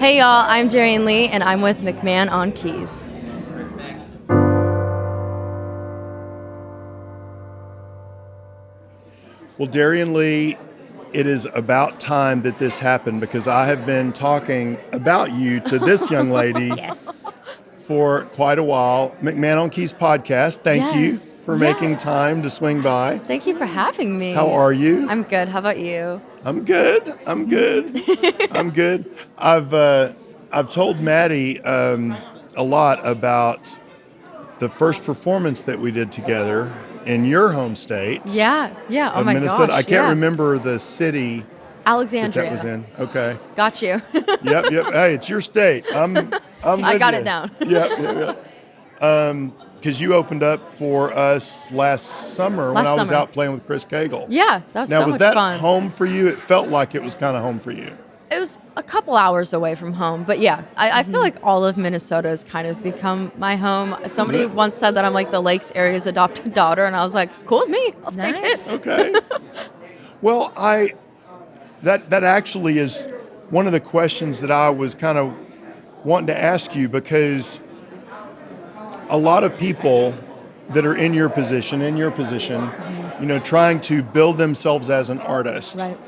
Hey y'all, I'm Dariann Leigh and I'm with McMahon on keys. Well, Dariann Leigh, it is about time that this happened because I have been talking about you to this young lady for quite a while. McMahon on Keys podcast, thank you for making time to swing by. Thank you for having me. How are you? I'm good. How about you? I'm good. I'm good. I've told Maddie a lot about the first performance that we did together in your home state. Yeah. Oh my Minnesota. gosh. I can't remember the city Alexandria. that was in. Okay. Got you. Yep. Hey, it's your state. I got it down. Yep. Because you opened up for us last summer when I was out playing with Chris Cagle. Yeah, that was so much fun. Now, was that home for you? It felt like it was kind of home for you. It was a couple hours away from home, but yeah, I feel like all of Minnesota has kind of become my home. Somebody once said that I'm like the Lakes area's adopted daughter, and I was like, cool with me. I'll take it. Okay. Well, that actually is one of the questions that I was kind of wanting to ask you, because a lot of people that are in your position, trying to build themselves as an artist. Right.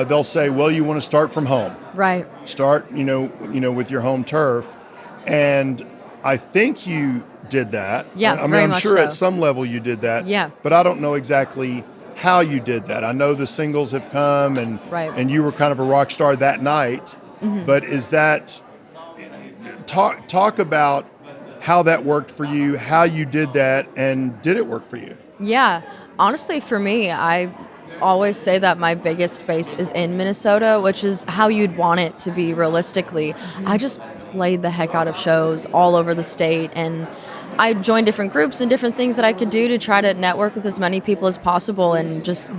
They'll say, well, you want to start from home. Right. Start, with your home turf. And I think you did that. Yeah, I'm sure at some level you did that. Yeah. But I don't know exactly how you did that. I know the singles have come and you were kind of a rock star that night. Mm-hmm. But is that, talk about how that worked for you, how you did that, and did it work for you? Yeah. Honestly, for me, I always say that my biggest base is in Minnesota, which is how you'd want it to be realistically. I just played the heck out of shows all over the state, and I joined different groups and different things that I could do to try to network with as many people as possible and just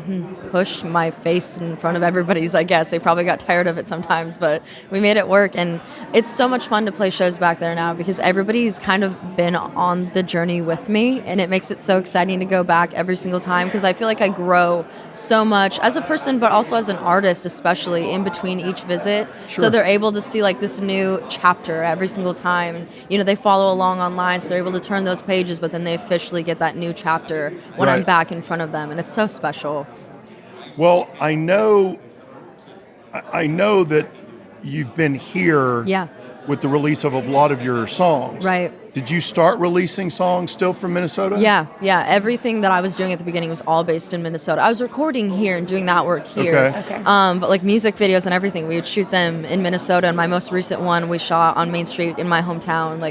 push my face in front of everybody's, I guess. They probably got tired of it sometimes, but we made it work. And it's so much fun to play shows back there now because everybody's kind of been on the journey with me, and it makes it so exciting to go back every single time because I feel like I grow so much as a person, but also as an artist, especially in between each visit. Sure. So they're able to see like this new chapter every single time. And, they follow along online, so they're able to turn those pages, but then they officially get that new chapter when I'm back in front of them, and it's so special. Well, I know that you've been here with the release of a lot of your songs. Right. Did you start releasing songs still from Minnesota? Yeah. Everything that I was doing at the beginning was all based in Minnesota. I was recording here and doing that work here. Okay. But like music videos and everything, we would shoot them in Minnesota. And my most recent one we shot on Main Street in my hometown.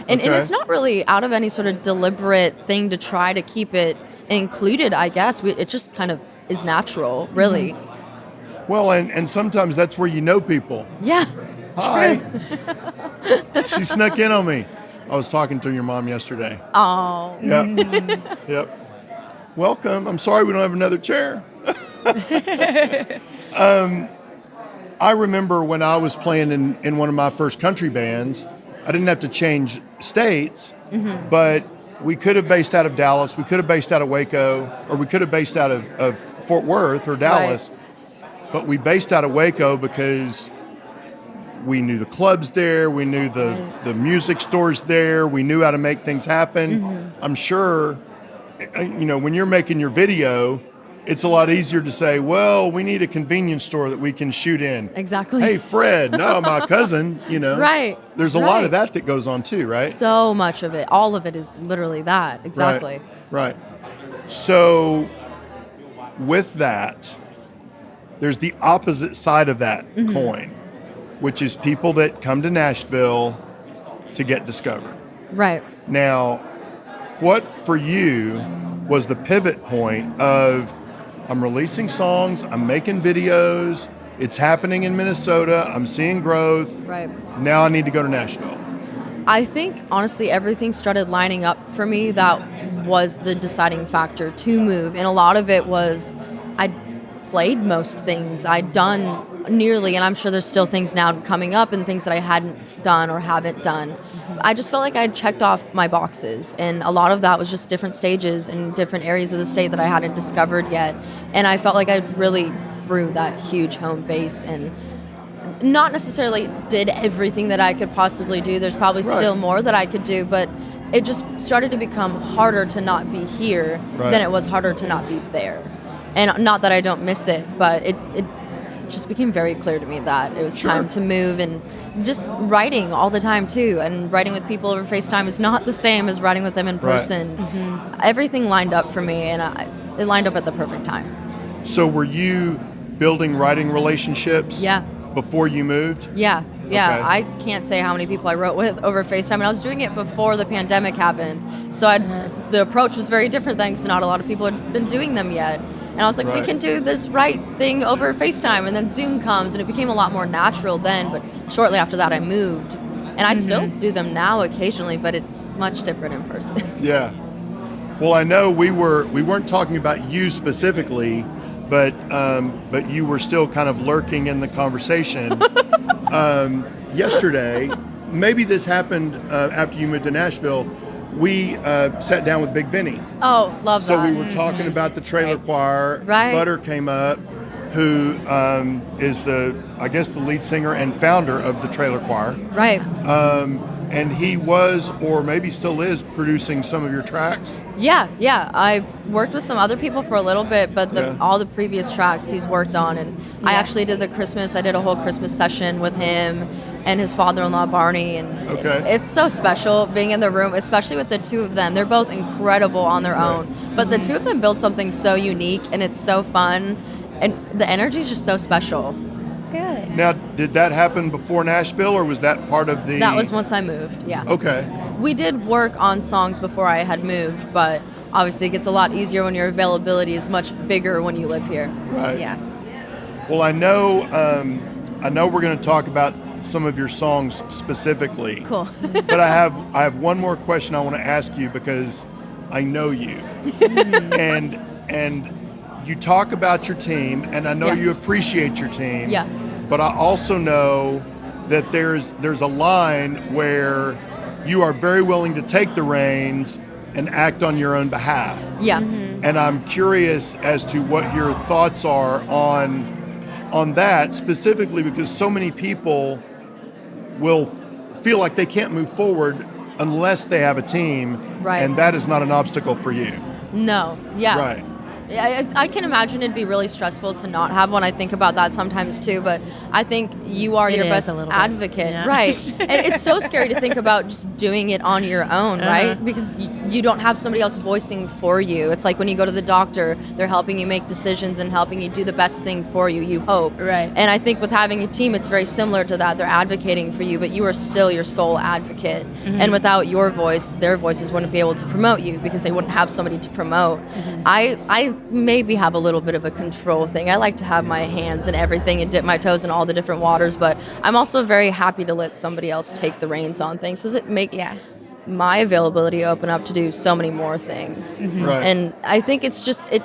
And it's not really out of any sort of deliberate thing to try to keep it included, I guess. It just kind of is natural, really. Mm-hmm. Well, and sometimes that's where you know people. Yeah. Hi. She snuck in on me. I was talking to your mom yesterday. Oh. Yep. Welcome. I'm sorry we don't have another chair. I remember when I was playing in one of my first country bands, I didn't have to change states, but we could have based out of Dallas, we could have based out of Waco, or we could have based out of Fort Worth or Dallas, but we based out of Waco because we knew the clubs there, we knew the music stores there, we knew how to make things happen. I'm sure, when you're making your video, it's a lot easier to say, well, we need a convenience store that we can shoot in. Exactly. Hey, Fred, no, my cousin, Right. There's a lot of that goes on too, right? So much of it. All of it is literally that. Exactly. Right. So with that, there's the opposite side of that coin, which is people that come to Nashville to get discovered. Right. Now, what for you was the pivot point of, I'm releasing songs, I'm making videos, it's happening in Minnesota, I'm seeing growth. Right. Now I need to go to Nashville. I think, honestly, everything started lining up for me that was the deciding factor to move. And a lot of it was I'd played most things. I'd done nearly, and I'm sure there's still things now coming up and things that I hadn't done or haven't done. I just felt like I'd checked off my boxes, and a lot of that was just different stages in different areas of the state that I hadn't discovered yet. And I felt like I really grew that huge home base, and not necessarily did everything that I could possibly do. There's probably still more that I could do, but it just started to become harder to not be here than it was harder to not be there. And not that I don't miss it, but it just became very clear to me that it was time to move, and just writing all the time too. And writing with people over FaceTime is not the same as writing with them in person. Everything lined up for me, and it lined up at the perfect time. So were you building writing relationships before you moved? Yeah. I can't say how many people I wrote with over FaceTime, and I was doing it before the pandemic happened. So the approach was very different then, because not a lot of people had been doing them yet. And I was like, we can do this write thing over FaceTime, and then Zoom comes, and it became a lot more natural then. But shortly after that, I moved, and I still do them now occasionally, but it's much different in person. Yeah. Well, I know we weren't talking about you specifically, but you were still kind of lurking in the conversation. Yesterday, maybe this happened after you moved to Nashville. We sat down with Big Vinny. Oh, love that. So we were talking about the trailer choir. Butter came up, who is the lead singer and founder of the trailer choir. Right. And he was, or maybe still is, producing some of your tracks. Yeah. I worked with some other people for a little bit, but all the previous tracks he's worked on. And I actually did I did a whole Christmas session with him and his father-in-law, Barney. And it's so special being in the room, especially with the two of them. They're both incredible on their own. But the two of them built something so unique, and it's so fun. And the energy is just so special. Good. Now, did that happen before Nashville, or was that part of the... That was once I moved, yeah. Okay. We did work on songs before I had moved, but obviously it gets a lot easier when your availability is much bigger when you live here. Right. Yeah. Well, I know we're going to talk about some of your songs specifically. Cool. But I have one more question I want to ask you, because I know you. and you talk about your team, and I know you appreciate your team. Yeah. But I also know that there's a line where you are very willing to take the reins and act on your own behalf. Yeah. And I'm curious as to what your thoughts are on that, specifically because so many people will feel like they can't move forward unless they have a team. Right. And that is not an obstacle for you. No. Yeah. Right. I can imagine it'd be really stressful to not have one. I think about that sometimes too, but I think you are your best advocate. Yeah. Right. And it's so scary to think about just doing it on your own, right? Because you don't have somebody else voicing for you. It's like when you go to the doctor, they're helping you make decisions and helping you do the best thing for you, you hope. Right. And I think with having a team, it's very similar to that. They're advocating for you, but you are still your sole advocate. And without your voice, their voices wouldn't be able to promote you because they wouldn't have somebody to promote. I maybe have a little bit of a control thing. I like to have my hands in everything and dip my toes in all the different waters, but I'm also very happy to let somebody else take the reins on things, because it makes my availability open up to do so many more things. Right. And I think it's just, it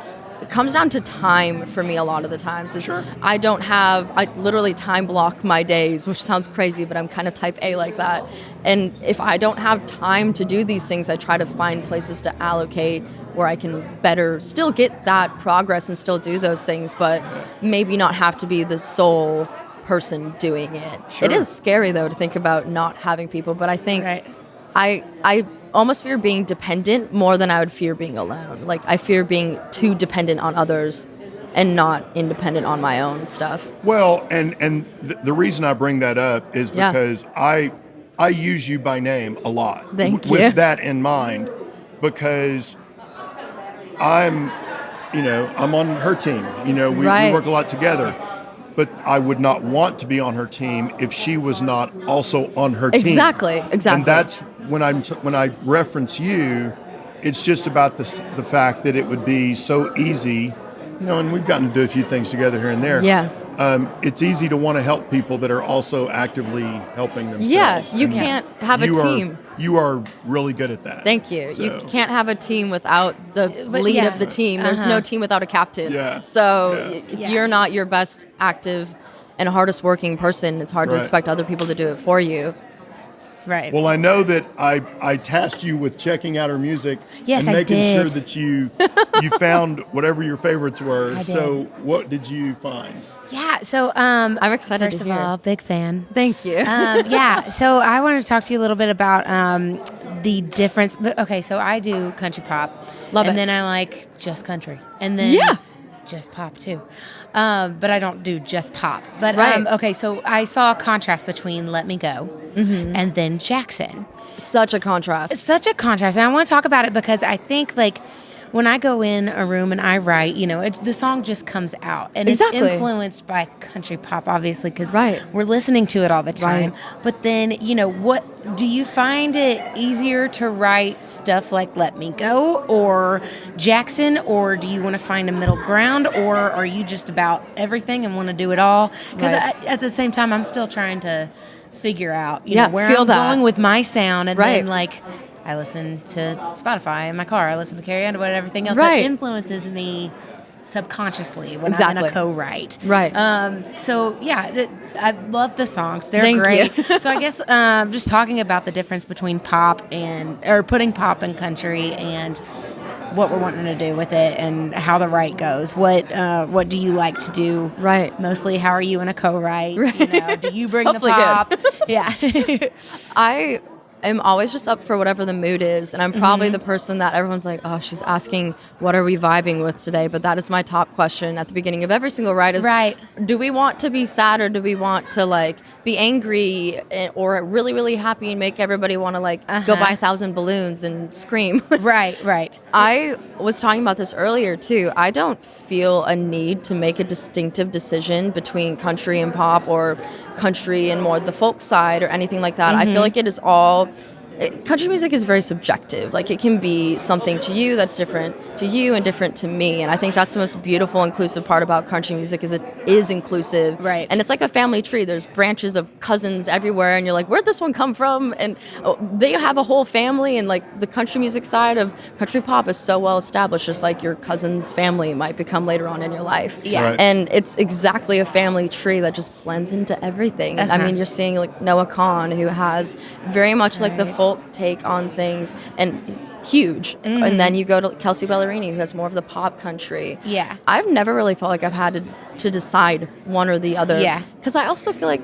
comes down to time for me a lot of the times. I literally time block my days, which sounds crazy, but I'm kind of type A like that. And if I don't have time to do these things, I try to find places to allocate where I can better still get that progress and still do those things, but maybe not have to be the sole person doing it. It is scary, though, to think about not having people, but I think I almost fear being dependent more than I would fear being alone. Like, I fear being too dependent on others and not independent on my own stuff. Well, and the reason I bring that up is because I use you by name a lot. Thank you. With that in mind, because I'm on her team. We work a lot together. But I would not want to be on her team if she was not also on her team. Exactly. And that's when I reference you, it's just about the fact that it would be so easy, and we've gotten to do a few things together here and there. Yeah. It's easy to want to help people that are also actively helping themselves. Yeah, you can't have a team. You are really good at that. Thank you. So. You can't have a team without the lead of the team. There's no team without a captain. Yeah. So if you're not your best active and hardest working person, it's hard to expect other people to do it for you. Right. Well, I know that I tasked you with checking out her music Yes, and I making did. sure that you found whatever your favorites were. I did. So what did you find? Yeah. So I'm excited First to of hear. all, big fan. Thank you. Yeah. So I want to talk to you a little bit about the difference. Okay. So I do country pop. Love and it. then I like just country. And then Yeah. just pop too. But I don't do just pop. But Right. okay. So I saw a contrast between Let Me Go and then Jackson. Such a contrast. It's such a contrast. And I want to talk about it because I think, like, when I go in a room and I write, the song just comes out. And Exactly. it's influenced by country pop, obviously, because Right. we're listening to it all the time. Right. But then, what do you find it easier to write stuff like Let Me Go or Jackson, or do you want to find a middle ground, or are you just about everything and want to do it all? Because Right. at the same time, I'm still trying to figure out Yeah, where feel I'm that. going with my sound, and Right. then, like, I listen to Spotify in my car. I listen to Carrie Underwood and everything else Right. that influences me subconsciously when I'm Exactly. in a co-write. Right. So yeah, I love the songs. They're Thank great. you. So I guess just talking about the difference between pop or putting pop and country and what we're wanting to do with it and how the write goes. What do you like to do? Right. Mostly, how are you in a co-write? Do you bring Hopefully the good. pop? Yeah. I am always just up for whatever the mood is, and I'm probably the person that everyone's like, oh, she's asking what are we vibing with today, but that is my top question at the beginning of every single ride is, Right. do we want to be sad or do we want to like be angry or really, really happy and make everybody want to like go buy 1,000 balloons and scream? Right. I was talking about this earlier too. I don't feel a need to make a distinctive decision between country and pop or country and more the folk side or anything like that. I feel like it is all country music is very subjective. Like it can be something to you that's different to you and different to me. And I think that's the most beautiful, inclusive part about country music is it is inclusive. Right. And it's like a family tree. There's branches of cousins everywhere, and you're like, where'd this one come from? And they have a whole family. And like the country music side of country pop is so well established, just like your cousin's family might become later on in your life. Yeah. Right. And it's exactly a family tree that just blends into everything. I mean, you're seeing like Noah Kahan, who has very much like the folk take on things, and he's huge. And then you go to Kelsey Ballerini, who has more of the pop country. Yeah. I've never really felt like I've had to decide one or the other. Yeah. Because I also feel like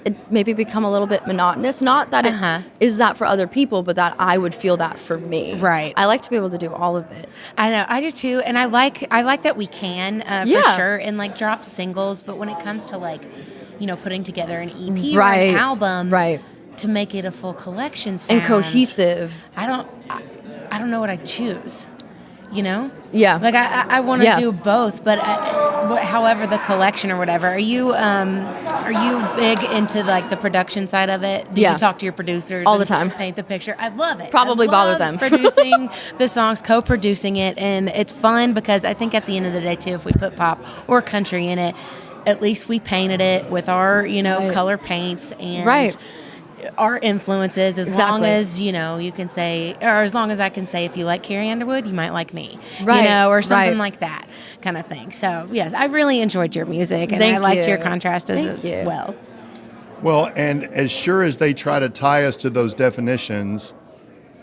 it maybe become a little bit monotonous. Not that it is that for other people, but that I would feel that for me. Right. I like to be able to do all of it. I know, I do too, and I like that we can for Yeah. sure, and like drop singles. But when it comes to like, putting together an EP or Right. an album, Right. to make it a full collection sound And cohesive. I don't know what I choose. Yeah. Like I want to Yeah. do both, but however the collection or whatever. Are you big into like the production side of it? Do Yeah. you talk to your producers All the and time. paint the picture? I love it. Probably I bother love them. producing the songs, co-producing it, and it's fun because I think at the end of the day too, if we put pop or country in it, at least we painted it with our Right. color paints and Right. our influences, as long Exactly. as you can say, or as long as I can say, if you like Carrie Underwood, you might like me, Right, or something right. like that kind of thing. So yes, I really enjoyed your music, and Thank I liked you. your contrast as Thank you. well. Well, and as sure as they try to tie us to those definitions,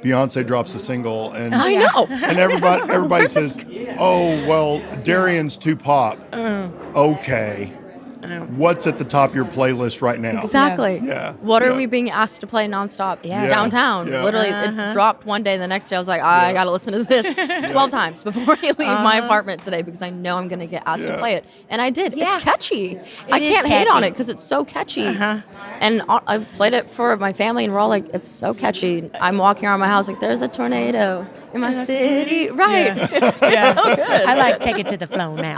Beyonce drops a single, and I know. and everybody says, "Oh, well, Dariann's too pop." Okay, what's at the top of your playlist right now? Exactly. Yeah. What are Yeah. we being asked to play nonstop Yeah. downtown? Yeah. Literally, it dropped one day. The next day, I was like, I got to listen to this 12 times before I leave my apartment today because I know I'm going to get asked to Yeah. play it. And I did. Yeah. It's catchy. I is can't hate on catchy. it because it's so catchy. And I played it for my family, and we're all like, it's so catchy. I'm walking around my house like, there's a tornado in my city. Right. It's so good. I like Take It to the Flow now.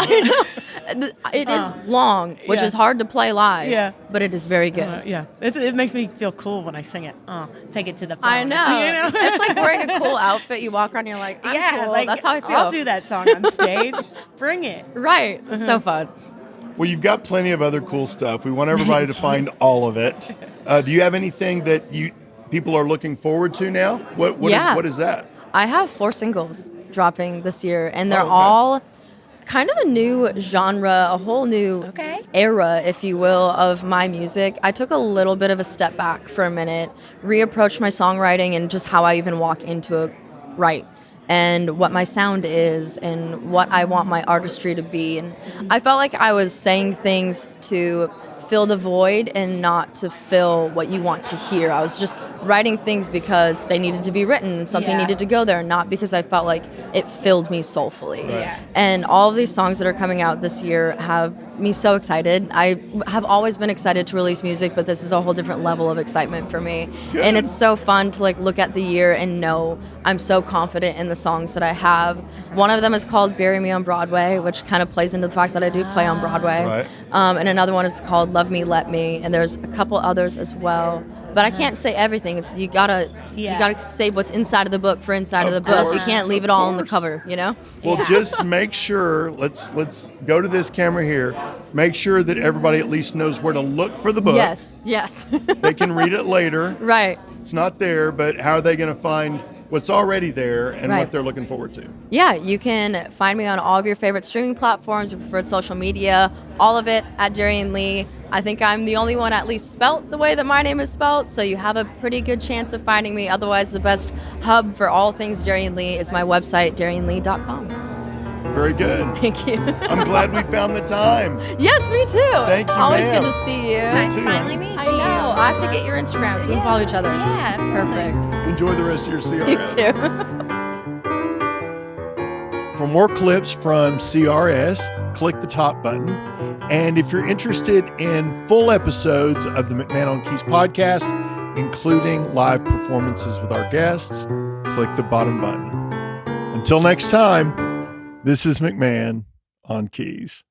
It is long, which Yeah. is hard to play live. Yeah. But it is very good. Yeah, it makes me feel cool when I sing it. Take It to the Flow. I know. It's like wearing a cool outfit. You walk around and you're like, I'm cool. like, That's how I feel. I'll do that song on stage. Bring it. Right. It's so fun. Well, you've got plenty of other cool stuff. We want everybody to find all of it. Do you have anything that people are looking forward to now? What Yeah. is that? I have 4 singles dropping this year, and they're Oh, okay. all kind of a new genre, a whole new era, if you will, of my music. I took a little bit of a step back for a minute, reapproached my songwriting and just how I even walk into a write, and what my sound is and what I want my artistry to be. And I felt like I was saying things to fill the void and not to fill what you want to hear. I was just writing things because they needed to be written and something needed to go there, not because I felt like it filled me soulfully. Yeah. And all of these songs that are coming out this year have me so excited. I have always been excited to release music, but this is a whole different level of excitement for me. Good. And it's so fun to like look at the year and know I'm so confident in the songs that I have. One of them is called Bury Me on Broadway, which kind of plays into the fact that I do play on Broadway. Right. And another one is called Love Me, Let Me, and there's a couple others as well. But I can't say everything. You gotta say what's inside of the book for inside of the book. You can't leave it all on the cover, you know? Well, just make sure, let's go to this camera here. Make sure that everybody at least knows where to look for the book. Yes. They can read it later. Right. It's not there, but how are they going to find what's already there and Right. what they're looking forward to? Yeah, you can find me on all of your favorite streaming platforms, your preferred social media, all of it at Dariann Leigh. I think I'm the only one at least spelt the way that my name is spelt, so you have a pretty good chance of finding me. Otherwise, the best hub for all things Dariann Leigh is my website, darrianleigh.com. Very good. Thank you. I'm glad we found the time. Yes, me too. Thank It's you, always ma'am. good to see you. It's nice too, to finally huh? meet you. I know. I have to get your Instagram so we can follow each other. Yeah, absolutely. Perfect. Enjoy the rest of your You CRS. too. For more clips from CRS, click the top button. And if you're interested in full episodes of the McMahon on Keys podcast, including live performances with our guests, click the bottom button. Until next time, this is McMahon on Keys.